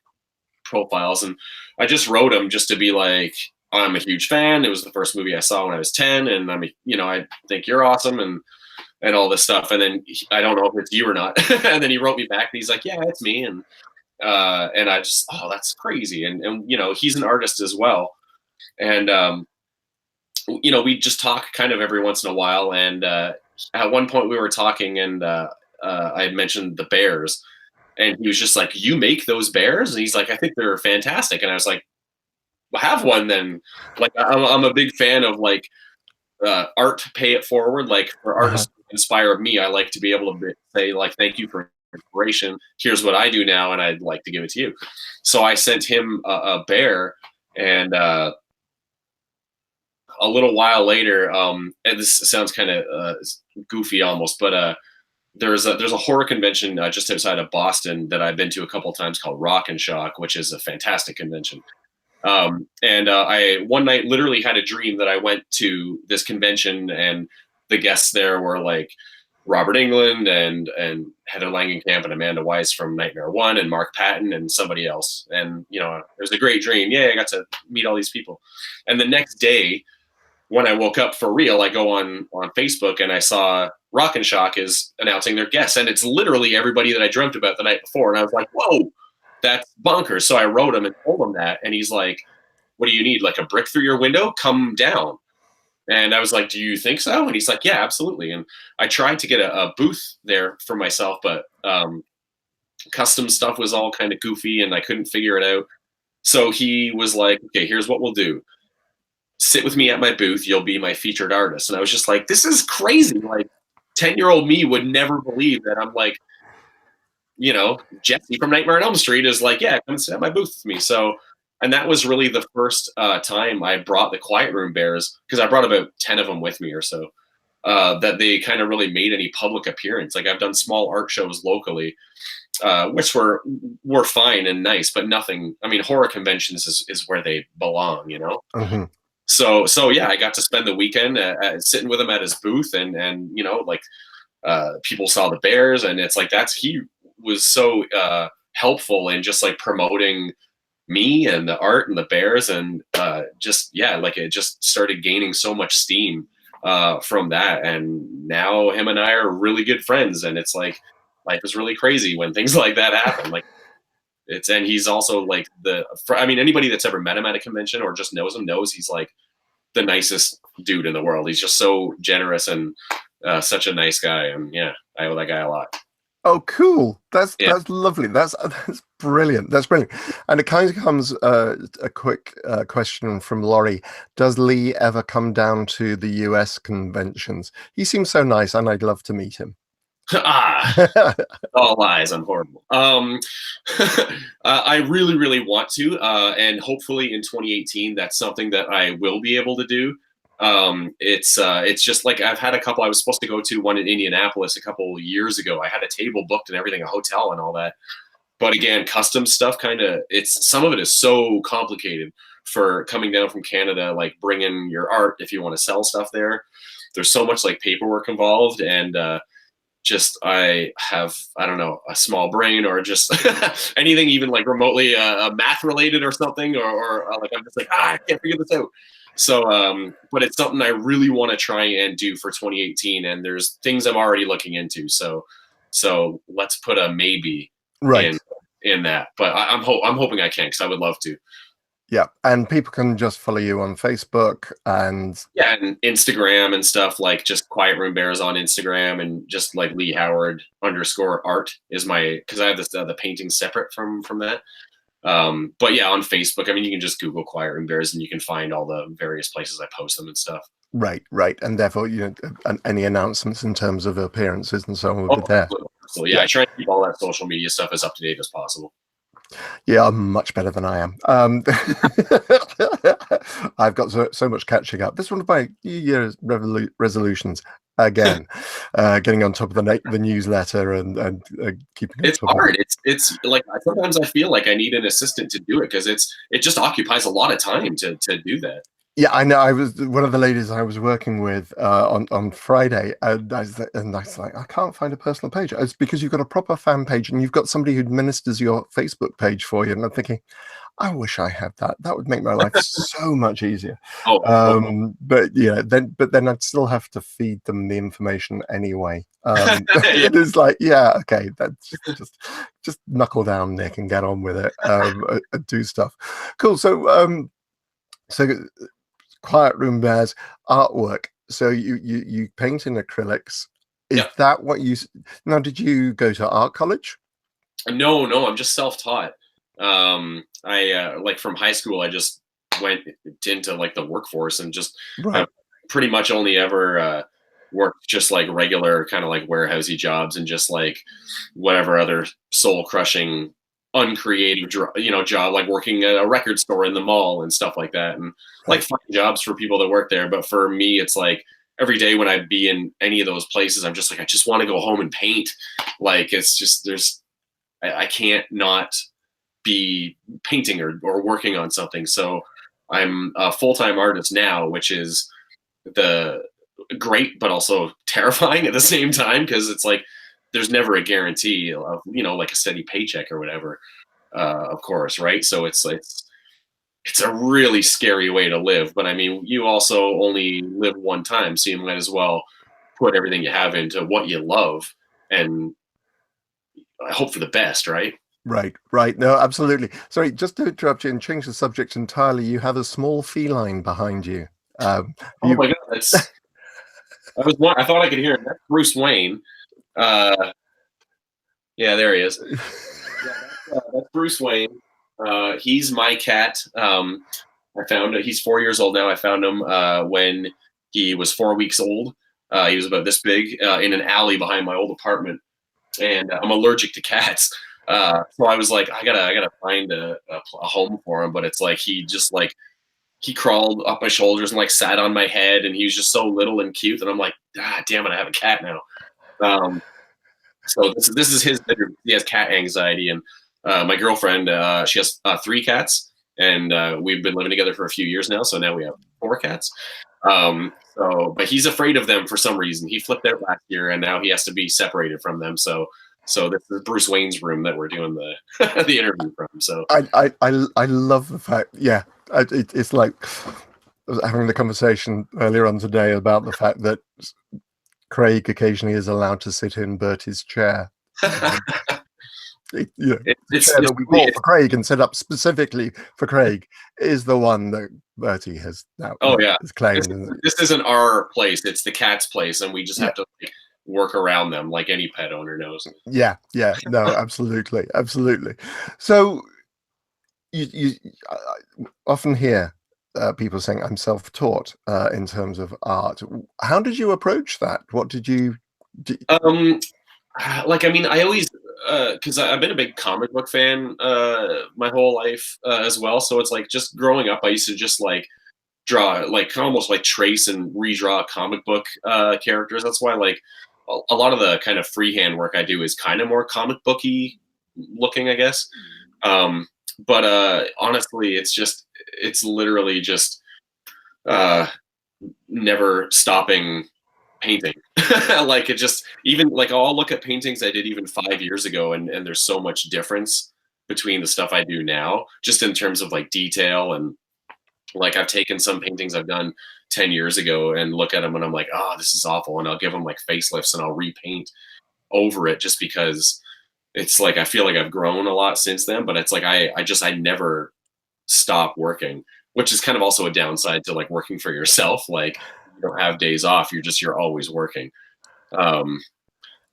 profiles, and I just wrote him just to be like, I'm a huge fan. It was the first movie I saw when I was 10, and I think you're awesome and all this stuff. And then I don't know if it's you or not. And then he wrote me back and he's like, yeah, it's me. And I just, oh, that's crazy. And he's an artist as well. And we just talk kind of every once in a while. And at one point we were talking, and I had mentioned the bears, and he was just like, you make those bears? And he's like, I think they're fantastic. And I was like, have one then. Like I'm a big fan of like art, pay it forward. Like for artists who inspire me, I like to be able to say like, thank you for inspiration. Here's what I do now, and I'd like to give it to you. So I sent him a bear, and a little while later, and this sounds kind of goofy almost, but there's a horror convention just outside of Boston that I've been to a couple of times called Rock and Shock, which is a fantastic convention. And I one night literally had a dream that I went to this convention, and the guests there were like Robert Englund and Heather Langenkamp and Amanda Weiss from Nightmare 1 and Mark Patton and somebody else. And it was a great dream. Yeah, I got to meet all these people. And the next day, when I woke up for real, I go on Facebook and I saw Rock and Shock is announcing their guests, and it's literally everybody that I dreamt about the night before. And I was like, whoa, that's bonkers. So I wrote him and told him that, and he's like, what do you need? Like a brick through your window? Come down. And I was like, do you think so? And he's like, yeah, absolutely. And I tried to get a booth there for myself, but custom stuff was all kind of goofy and I couldn't figure it out. So he was like, okay, here's what we'll do. Sit with me at my booth. You'll be my featured artist. And I was just like, this is crazy. Like 10-year-old me would never believe that I'm like, Jesse from Nightmare on Elm Street is like, yeah, come sit at my booth with me. So, and that was really the first time I brought the Quiet Room Bears, because I brought about 10 of them with me or so, that they kind of really made any public appearance. Like I've done small art shows locally, which were fine and nice, but nothing. I mean, horror conventions is where they belong, Mm-hmm. So yeah, I got to spend the weekend sitting with him at his booth, and like people saw the bears, and it's like he was so helpful in just like promoting me and the art and the bears, and like it just started gaining so much steam from that, and now him and I are really good friends, and it's like life is really crazy when things like that happen. Like and he's also like anybody that's ever met him at a convention or just knows him knows he's like the nicest dude in the world. He's just so generous and such a nice guy, and yeah, I owe that guy a lot. Oh, cool! That's lovely. That's brilliant. That's brilliant. And it kind of comes a quick question from Laurie: does Lee ever come down to the US conventions? He seems so nice, and I'd love to meet him. All lies. I'm horrible. I really, really want to, and hopefully in 2018, that's something that I will be able to do. It's just like I've had a couple. I was supposed to go to one in Indianapolis a couple years ago. I had a table booked and everything, a hotel and all that. But again, custom stuff some of it is so complicated for coming down from Canada, like bringing your art if you want to sell stuff there. There's so much like paperwork involved, and I don't know, a small brain or just anything even like remotely math related or something, or like I'm just like, I can't figure this out. So, but it's something I really want to try and do for 2018, and there's things I'm already looking into. So let's put a maybe in that. But I'm hoping I can, because I would love to. Yeah, and people can just follow you on Facebook and Instagram and stuff, like just Quiet Room Bears on Instagram, and just like Lee Howard _art is because I have the painting separate from that. But yeah, on Facebook, I mean, you can just Google Quiet Room Bears and you can find all the various places I post them and stuff. Right. And therefore, any announcements in terms of appearances and so on will be there. So yeah, I try to keep all that social media stuff as up to date as possible. Yeah, I'm much better than I am. I've got so much catching up. This is one of my New Year's resolutions. Again, getting on top of the newsletter and keeping. It's hard. It's like sometimes I feel like I need an assistant to do it, because it just occupies a lot of time to do that. Yeah, I know. I was one of the ladies I was working with on Friday, and I was like, I can't find a personal page. It's because you've got a proper fan page and you've got somebody who administers your Facebook page for you. And I'm thinking, I wish I had that. That would make my life so much easier. But then I'd still have to feed them the information anyway. It is like, yeah, okay, that's just knuckle down, Nick, and get on with it. And do stuff. Cool. So Quiet Room Bears artwork. So you paint in acrylics. Is that what you now? Did you go to art college? No, I'm just self-taught. I like from high school, I just went into like the workforce and just pretty much only ever worked just like regular kind of like warehousey jobs and just like whatever other soul crushing uncreative job, like working at a record store in the mall and stuff like that, and like finding jobs for people that work there. But for me, it's like every day when I'd be in any of those places, I'm just like, I just want to go home and paint. Like it's just I can't not be painting or working on something. So I'm a full-time artist now, which is great but also terrifying at the same time, because it's like there's never a guarantee of like a steady paycheck or whatever, of course, right? So it's it's a really scary way to live. But I mean, you also only live one time, so you might as well put everything you have into what you love and I hope for the best, right? Right, right. No, absolutely. Sorry, just to interrupt you and change the subject entirely. You have a small feline behind you. Oh You, my god, that's I thought I could hear him. That's Bruce Wayne. Yeah, there he is. Yeah, that's Bruce Wayne. He's my cat. I found he's 4 years old now. I found him when he was 4 weeks old. He was about this big in an alley behind my old apartment, and I'm allergic to cats. So I was like, I gotta find a home for him. But it's like he just like he crawled up my shoulders and like sat on my head, and he was just so little and cute. And I'm like, ah, damn it, I have a cat now. Um, so this is his bedroom. He has cat anxiety, and my girlfriend she has 3 cats, and we've been living together for a few years now. So now we have 4 cats. But he's afraid of them for some reason. He flipped out last year, and now he has to be separated from them. So this is Bruce Wayne's room that we're doing the the interview from. So I love the fact. Yeah, it's like I was having the conversation earlier on today about the fact that Craig occasionally is allowed to sit in Bertie's chair. The chair that we bought for Craig and set up specifically for Craig is the one that Bertie has now has claimed. This isn't our place; it's the cat's place, and we just have to like, work around them like any pet owner knows. Yeah, no, absolutely, absolutely. So you often hear people saying, "I'm self-taught in terms of art." How did you approach that? What did you do? Like, I mean, I always because I've been a big comic book fan my whole life as well. So it's like just growing up, I used to just like draw, like almost like trace and redraw comic book characters. That's why like a lot of the kind of freehand work I do is kind of more comic booky looking, I guess. But honestly, it's literally just never stopping painting. Like it just even like I'll look at paintings I did even 5 years ago, and there's so much difference between the stuff I do now, just in terms of like detail. And like I've taken some paintings I've done 10 years ago and look at them and I'm like, oh, this is awful. And I'll give them like facelifts and I'll repaint over it just because it's like I feel like I've grown a lot since then. But it's like I never stop working, which is kind of also a downside to like working for yourself. Like you don't have days off. You're always working.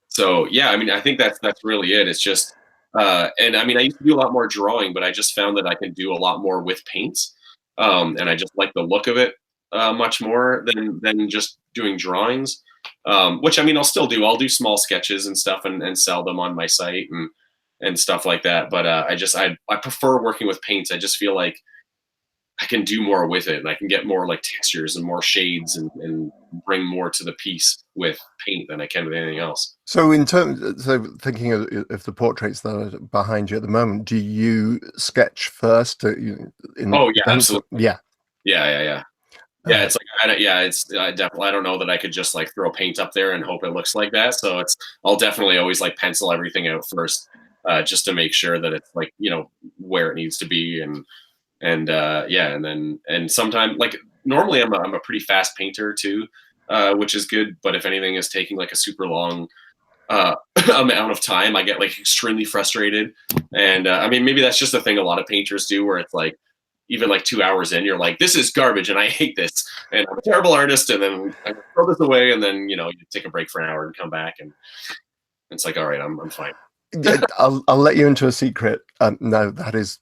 So yeah, I mean, I think that's really it. It's just, and I mean, I used to do a lot more drawing, but I just found that I can do a lot more with paints. And I just like the look of it much more than just doing drawings. Which I mean, I'll still do. I'll do small sketches and stuff and sell them on my site and stuff like that. But I prefer working with paints. I just feel like I can do more with it, and I can get more like textures and more shades and bring more to the piece with paint than I can with anything else. So thinking of the portraits that are behind you at the moment, do you sketch first? Oh yeah, absolutely. Yeah. Yeah. It's like I definitely I don't know that I could just like throw paint up there and hope it looks like that. So I'll definitely always like pencil everything out first, just to make sure that it's like where it needs to be and sometimes like normally I'm a pretty fast painter too, which is good. But if anything is taking like a super long amount of time, I get like extremely frustrated. And I mean, maybe that's just a thing a lot of painters do, where it's like even like 2 hours in, you're like, this is garbage and I hate this and I'm a terrible artist. And then I throw this away, and then you take a break for an hour and come back, and it's like, all right, I'm fine. I'll let you into a secret. No, that is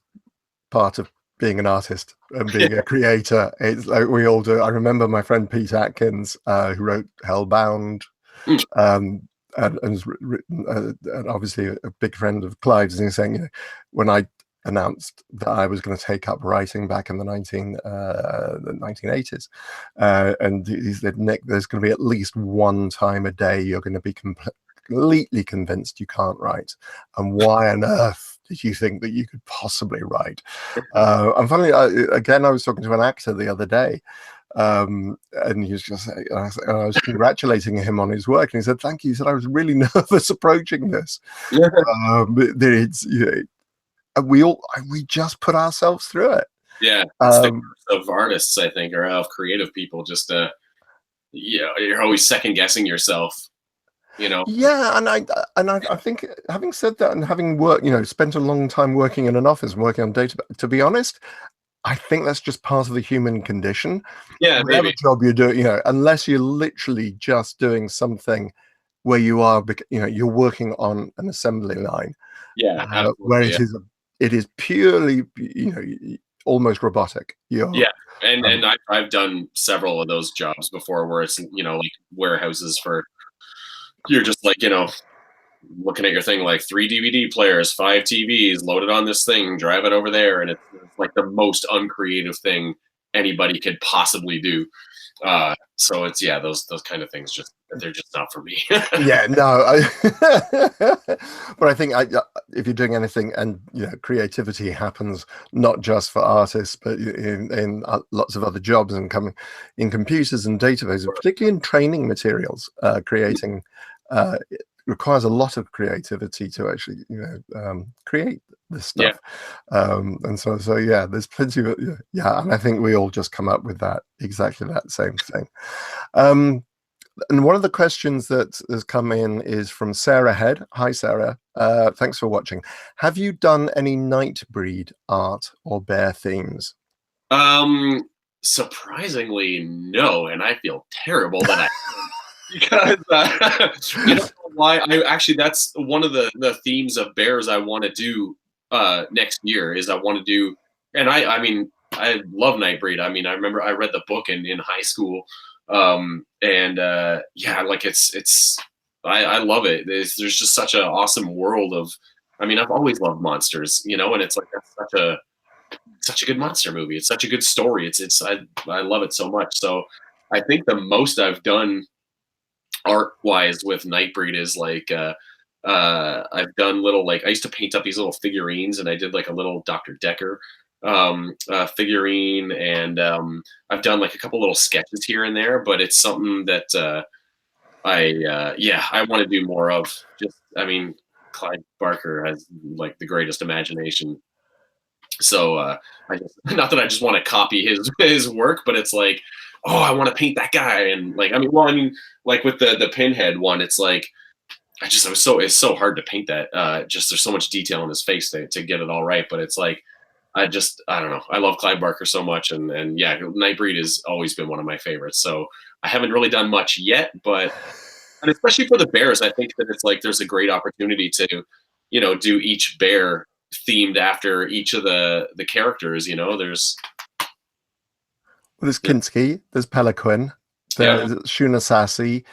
part of being an artist and being a creator. It's like we all do. I remember my friend Pete Atkins, who wrote Hellbound, and obviously a big friend of Clive's, and he's saying, when I announced that I was going to take up writing back in the 1980s, and he said, Nick, there's going to be at least one time a day you're going to be completely convinced you can't write, and why on earth did you think that you could possibly write? And finally, again, I was talking to an actor the other day, and he was just, I was congratulating him on his work, and he said, "Thank you." He said, "I was really nervous approaching this." We just put ourselves through it. Yeah, it's the curse of artists, I think, or of creative people. Just you're always second guessing yourself. Yeah, and I think, having said that, and having worked, spent a long time working in an office and working on data, to be honest, I think that's just part of the human condition. Yeah, Whatever maybe. job you're doing, unless you're literally just doing something where you are, you're working on an assembly line, Yeah, where absolutely. it is purely, almost robotic. Yeah, and I've done several of those jobs before, where it's like warehouses for you're just like looking at your thing like 3 DVD players, 5 TVs loaded on this thing, drive it over there, and it's like the most uncreative thing anybody could possibly do. So it's those kind of things they're just not for me. Yeah, no, but I think if you're doing anything, and creativity happens not just for artists, but in lots of other jobs, and coming in computers and databases, particularly in training materials, creating requires a lot of creativity to actually create this stuff. And so yeah, there's plenty of and I think we all just come up with that exactly that same thing. And one of the questions that has come in is from Sarah Head. Hi, Sarah. Thanks for watching. Have you done any Nightbreed art or bear themes? Surprisingly, no, and I feel terrible that because you know why? That's one of the themes of bears I want to do next year. Is I want to do, and I mean I love Nightbreed. I mean I remember I read the book in high school. Like I love it. There's just such an awesome world of, I mean, I've always loved monsters, and it's like, that's such a good monster movie. It's such a good story. I love it so much. So I think the most I've done art wise with Nightbreed is like, I've done little, like, I used to paint up these little figurines, and I did like a little Dr. Decker figurine, and I've done like a couple little sketches here and there, but it's something that I want to do more of. I mean, Clive Barker has like the greatest imagination, so not that I just want to copy his work, but it's like, oh, I want to paint that guy. And like, I mean, like with the Pinhead one, it's like it's so hard to paint that. Just there's so much detail in his face to get it all right, but it's like, I don't know. I love Clive Barker so much, and Nightbreed has always been one of my favorites. So I haven't really done much yet, and especially for the bears, I think that it's like there's a great opportunity to, do each bear themed after each of the characters. There's Kinski, there's Peliquin, there's Shuna Sassy.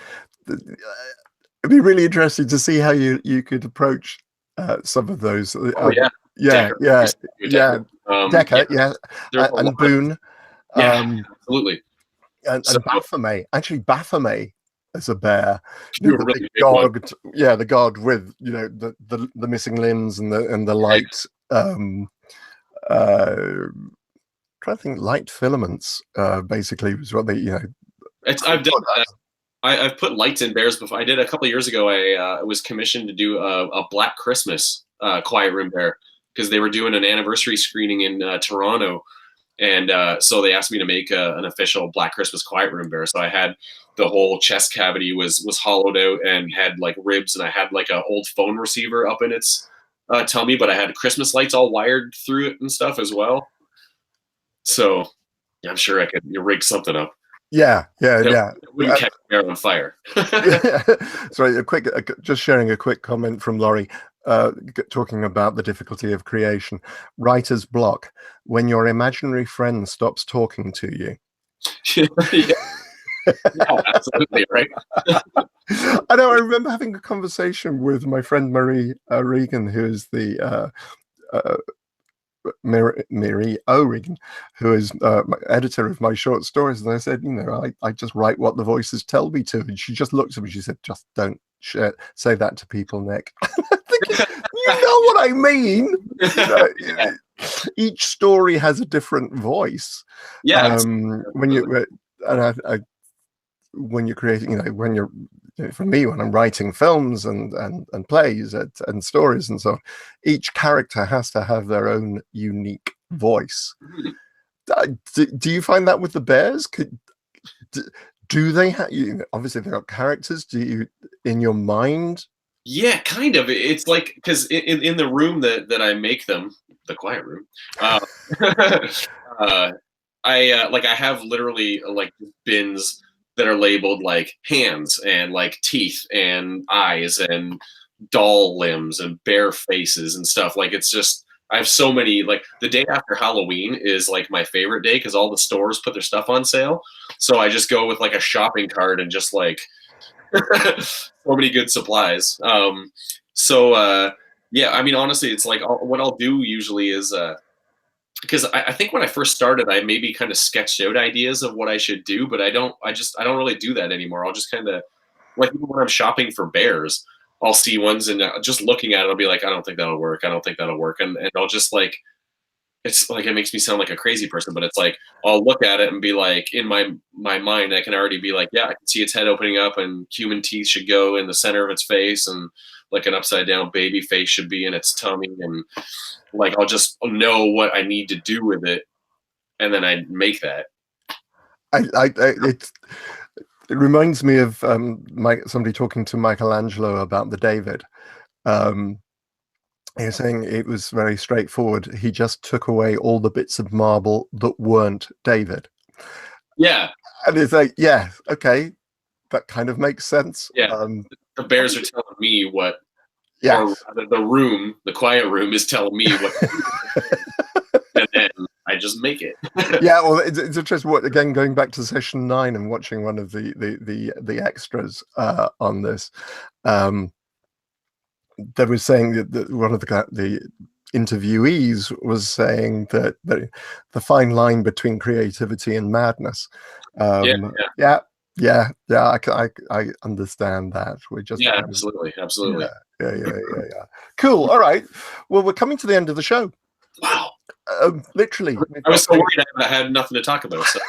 It'd be really interesting to see how you could approach some of those. Oh yeah. Decker, and Boone, absolutely, and Baphomet. Actually, Baphomet as a bear, the god with the missing limbs and the light. Trying to think, light filaments. Basically, was what they I've done that. I've put lights in bears before. I did a couple of years ago. I was commissioned to do a Black Christmas quiet room bear, because they were doing an anniversary screening in Toronto, and so they asked me to make an official Black Christmas quiet room bear. So I had the whole chest cavity was hollowed out and had like ribs, and I had like an old phone receiver up in its tummy, but I had Christmas lights all wired through it and stuff as well. So I'm sure I could rig something up. Yeah. Wouldn't catch the bear on fire. Sorry, just sharing a quick comment from Laurie. Talking about the difficulty of creation, writer's block, when your imaginary friend stops talking to you. Yeah, absolutely, right. I remember having a conversation with my friend Marie Regan, who is the Mary O'Regan, who is editor of my short stories, and I said, I just write what the voices tell me to, and she just looked at me. She said, "Just don't say that to people, Nick." Thinking, you know what I mean? Each story has a different voice. Yeah. When you're creating, for me, when I'm writing films and plays and stories and so on, each character has to have their own unique voice. Do you find that with the bears? Do they have, obviously they've got characters, do you, in your mind? Yeah, kind of. It's like because in the room that I make them, the quiet room, uh, uh, I have literally like bins that are labeled like hands and like teeth and eyes and doll limbs and bare faces and stuff. Like it's just I have so many. Like the day after Halloween is like my favorite day because all the stores put their stuff on sale. So I just go with like a shopping cart and just like so many good supplies. So yeah, I mean, honestly, it's like what I'll do usually is because I think when I first started, I maybe kind of sketched out ideas of what I should do, but I don't really do that anymore. I'll just kind of like even when I'm shopping for bears, I'll see ones and just looking at it, I'll be like, I don't think that'll work. I don't think that'll work, and I'll just like it's like it makes me sound like a crazy person, but it's like I'll look at it and be like, in my mind, I can already be like, yeah, I can see its head opening up, and human teeth should go in the center of its face, and like an upside down baby face should be in its tummy, and like I'll just know what I need to do with it, and then I make that. It reminds me of somebody talking to Michelangelo about the David. He was saying it was very straightforward. He just took away all the bits of marble that weren't David. Yeah. And it's like, yeah, okay, that kind of makes sense. Yeah. The bears are telling me what, yeah, or the quiet room is telling me what, and then I just make it. Yeah, well, it's interesting. What again? Going back to session 9 and watching one of the extras on this. They were saying that one of the interviewees was saying that the fine line between creativity and madness. Yeah. I understand that. We're just absolutely. Yeah. Cool. All right. Well, we're coming to the end of the show. Wow. Literally. I was so worried I had nothing to talk about. So.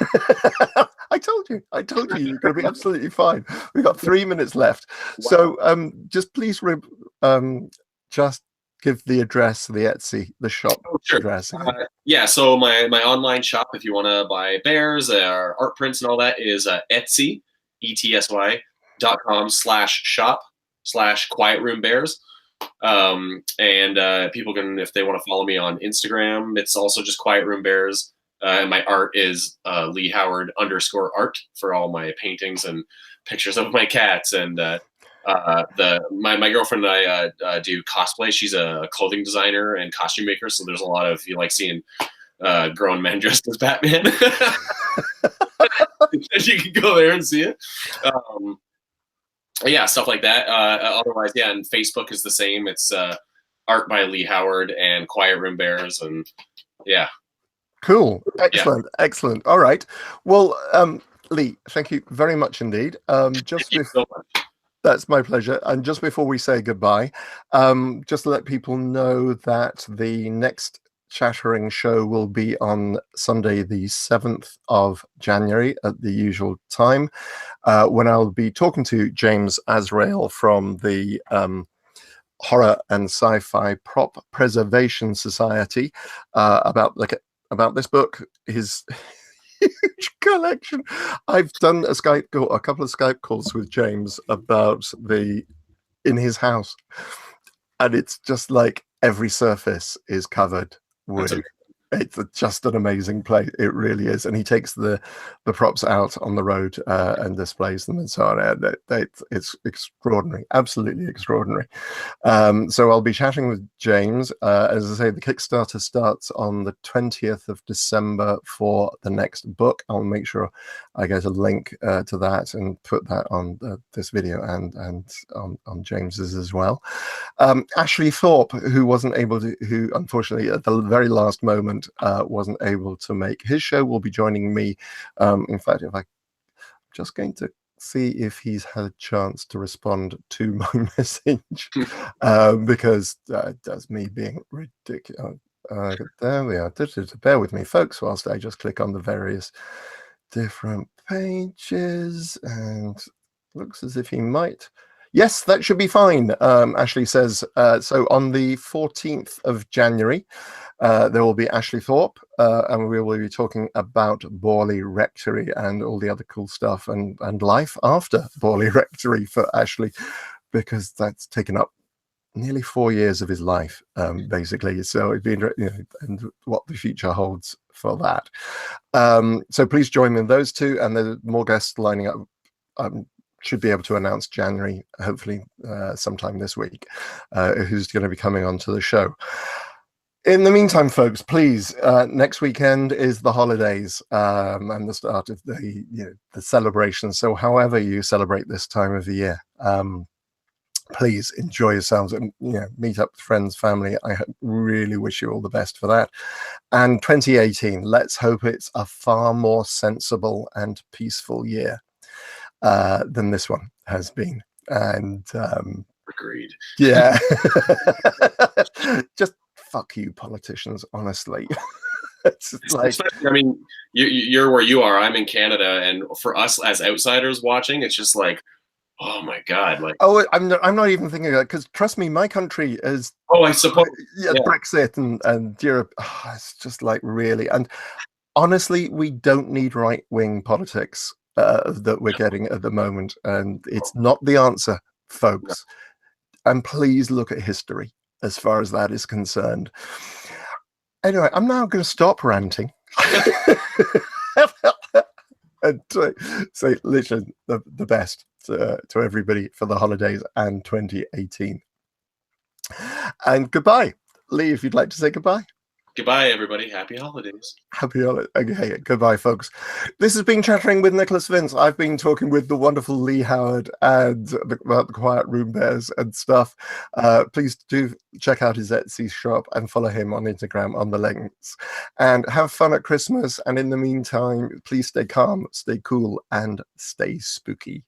I told you you're going to be absolutely fine. We've got 3 minutes left. Wow. So just please just give the address, the Etsy, the shop address. Yeah, so my online shop, if you want to buy bears or art prints and all that, is Etsy, etsy.com/shop/quiet room bears. And people can, if they want to follow me on Instagram, it's also just Quiet Room Bears. And my art is Lee Howard _art for all my paintings and pictures of my cats. And my girlfriend and I do cosplay. She's a clothing designer and costume maker. So there's a lot of, you like seeing grown men dressed as Batman. You can go there and see it. Yeah, stuff like that. Otherwise, yeah, and Facebook is the same. It's Art by Lee Howard and Quiet Room Bears, and yeah. Cool. Excellent. Yeah. Excellent. All right. Well, Lee, thank you very much indeed. Just so much. That's my pleasure. And just before we say goodbye, just to let people know that the next Chattering show will be on Sunday, the 7th of January at the usual time, when I'll be talking to James Azrael from the Horror and Sci-Fi Prop Preservation Society about this book, his huge collection. I've done a couple of Skype calls with James about in his house, and it's just like every surface is covered with. It's just an amazing place. It really is. And he takes the props out on the road and displays them and so on. It's extraordinary, absolutely extraordinary. So I'll be chatting with James. As I say, the Kickstarter starts on the 20th of December for the next book. I'll make sure I get a link to that and put that on this video and on James's as well. Ashley Thorpe, who unfortunately at the very last moment wasn't able to make his show, will be joining me. In fact, I'm just going to see if he's had a chance to respond to my message, because that's me being ridiculous. There we are. Bear with me, folks, whilst I just click on the various different pages, and looks as if he might Yes, that should be fine. Ashley says, so on the 14th of January, there will be Ashley Thorpe, and we will be talking about Borley Rectory and all the other cool stuff and life after Borley Rectory for Ashley, because that's taken up nearly 4 years of his life, basically. So it'd be, and what the future holds for that. So please join me in those two, and there's more guests lining up. Should be able to announce January, hopefully sometime this week, who's going to be coming onto the show. In the meantime, folks, please, next weekend is the holidays and the start of the celebration. So however you celebrate this time of the year, please enjoy yourselves and meet up with friends, family. I really wish you all the best for that. And 2018, let's hope it's a far more sensible and peaceful year than this one has been. And agreed. Yeah. Just fuck you, politicians, honestly. It's like, I mean, you're where you are, I'm in Canada, and for us as outsiders watching, it's just like, oh my god, like, oh, I'm not even thinking of that, because trust me, my country is, oh, I suppose, yeah. Brexit and Europe. Oh, it's just like, really. And honestly, we don't need right-wing politics that we're getting at the moment, and it's not the answer, folks. And please look at history as far as that is concerned. Anyway, I'm now going to stop ranting and say literally the best to everybody for the holidays and 2018. And goodbye. Lee, if you'd like to say goodbye. Goodbye, everybody. Happy holidays. Happy holidays. Okay, goodbye, folks. This has been Chattering with Nicholas Vince. I've been talking with the wonderful Lee Howard and about the Quiet Room Bears and stuff. Please do check out his Etsy shop and follow him on Instagram on the links. And have fun at Christmas. And in the meantime, please stay calm, stay cool, and stay spooky.